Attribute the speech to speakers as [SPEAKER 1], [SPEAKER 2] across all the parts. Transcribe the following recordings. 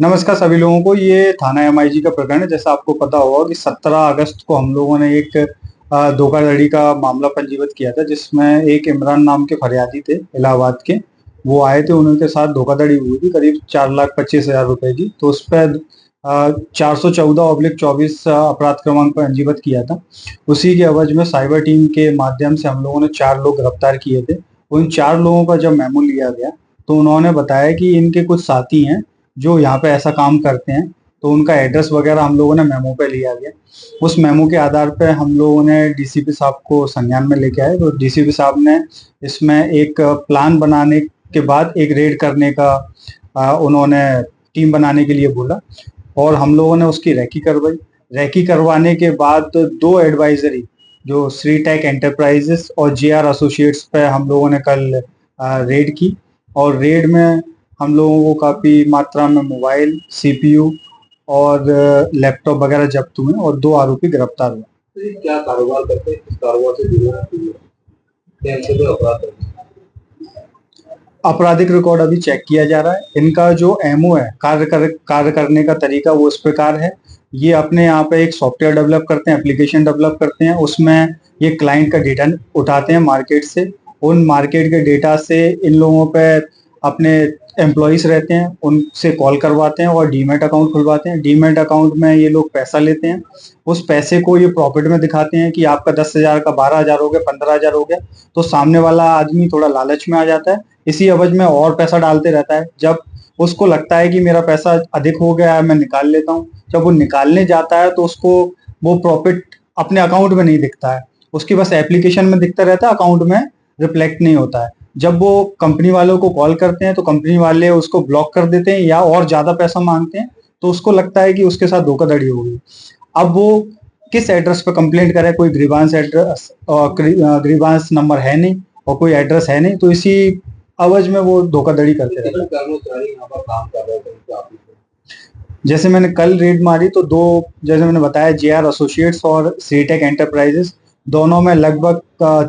[SPEAKER 1] नमस्कार सभी लोगों को। ये थाना एमआईजी का प्रकरण है। जैसा आपको पता होगा कि 17 अगस्त को हम लोगों ने एक धोखाधड़ी का मामला पंजीबद्ध किया था, जिसमें एक इमरान नाम के फरियादी थे इलाहाबाद के। वो आए थे, उनके साथ धोखाधड़ी हुई थी करीब 4,25,000 रुपए की। तो उस पर 414/24 अपराध क्रमांक पंजीबद्ध किया था। उसी के एवज में साइबर टीम के माध्यम से हम लोगों ने 4 लोग गिरफ्तार किए थे। उन 4 लोगों का जब मेमो लिया गया तो उन्होंने बताया कि इनके कुछ साथी हैं जो यहाँ पे ऐसा काम करते हैं, तो उनका एड्रेस वगैरह हम लोगों ने मेमो पे लिया गया। उस मेमो के आधार पे हम लोगों ने डीसीपी साहब को संज्ञान में लेके आए। तो डीसीपी साहब ने इसमें एक प्लान बनाने के बाद एक रेड करने का उन्होंने टीम बनाने के लिए बोला और हम लोगों ने उसकी रेकी करवाई। रेकी करवाने के बाद 2 एडवाइजरी जो सीरीटेक एंटरप्राइजेस और जेआर एसोसिएट्स पे हम लोगों ने कल रेड की और रेड में हम लोगों को काफ़ी मात्रा में मोबाइल, सीपीयू और लैपटॉप वगैरह जब्त हुए और 2 आरोपी गिरफ्तार हुए।
[SPEAKER 2] तो ये क्या कारोबार करते हैं, किस कारोबार से जुड़े हैं?
[SPEAKER 1] आपराधिक रिकॉर्ड अभी चेक किया जा रहा है। इनका जो एमओ है, कार्य करने का तरीका वो इस प्रकार है। ये अपने यहाँ पे एक सॉफ्टवेयर डेवलप करते हैं, एप्लीकेशन डेवलप करते हैं। उसमें ये क्लाइंट का डेटा उठाते हैं मार्केट से। उन मार्केट के डेटा से इन लोगों पे अपने एम्प्लॉइज रहते हैं, उनसे कॉल करवाते हैं और डीमैट अकाउंट खुलवाते हैं। डीमैट अकाउंट में ये लोग पैसा लेते हैं। उस पैसे को ये प्रॉफिट में दिखाते हैं कि आपका 10,000 का 12,000 हो गया, 15,000 हो गया। तो सामने वाला आदमी थोड़ा लालच में आ जाता है, इसी एवज में और पैसा डालते रहता है। जब उसको लगता है कि मेरा पैसा अधिक हो गया है, मैं निकाल लेता हूँ। जब वो निकालने जाता है तो उसको वो प्रॉफिट अपने अकाउंट में नहीं दिखता है, उसकी बस एप्लीकेशन में दिखता रहता है, अकाउंट में रिफ्लेक्ट नहीं होता है। जब वो कंपनी वालों को कॉल करते हैं तो कंपनी वाले उसको ब्लॉक कर देते हैं या और ज्यादा पैसा मांगते हैं, तो उसको लगता है कि उसके साथ धोखाधड़ी हो गई। अब वो किस एड्रेस पर कंप्लेंट करे, कोई ग्रीवांस एड्रेस और ग्रीवांस नंबर है नहीं और कोई एड्रेस है नहीं, तो इसी अवज में वो धोखाधड़ी करते रहते हैं। जैसे मैंने कल रेड मारी तो 2, जैसे मैंने बताया, जेआर एसोसिएट्स और सीरीटेक एंटरप्राइजेस, दोनों में लगभग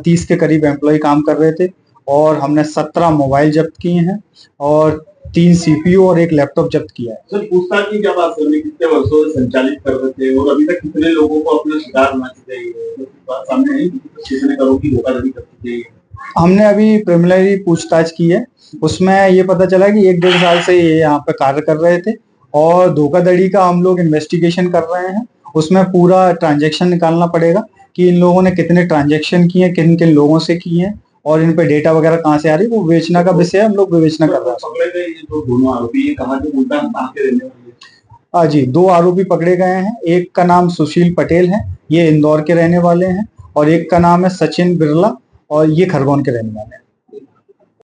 [SPEAKER 1] 30 के करीब एम्प्लॉय काम कर रहे थे और हमने 17 मोबाइल जब्त किए हैं और 3 सीपीयू और 1 लैपटॉप जब्त किया है।
[SPEAKER 2] सर, पूछताछ की क्या बात करनी, कितने वर्षों से संचालित कर रहे थे और अभी तक कितने लोगों को अपने शिकार बना चुके हैं? सामने नहीं, कितने करोड़ की धोखाधड़ी कर चुके हैं?
[SPEAKER 1] हमने अभी प्रिलिमिनरी पूछताछ की है, उसमें ये पता चला कि 1-1.5 साल से ये यहाँ पे कार्य कर रहे थे और धोखाधड़ी का हम लोग इन्वेस्टिगेशन कर रहे हैं। उसमें पूरा ट्रांजैक्शन निकालना पड़ेगा कि इन लोगों ने कितने ट्रांजैक्शन किए हैं, किन किन लोगों से किए हैं और इन पे डेटा वगैरह कहाँ से आ रही है, वो विवेचना का विषय हम लोग विवेचना कर रहे हैं।
[SPEAKER 2] पकड़े गए ये जो दोनों आरोपी, कहाँ के बोलता है, कहाँ के रहने वाले?
[SPEAKER 1] हाँ जी, 2 आरोपी पकड़े गए हैं। एक का नाम सुशील पटेल है, ये इंदौर के रहने वाले हैं, और एक का नाम है सचिन बिरला और ये खरगोन के रहने वाले हैं।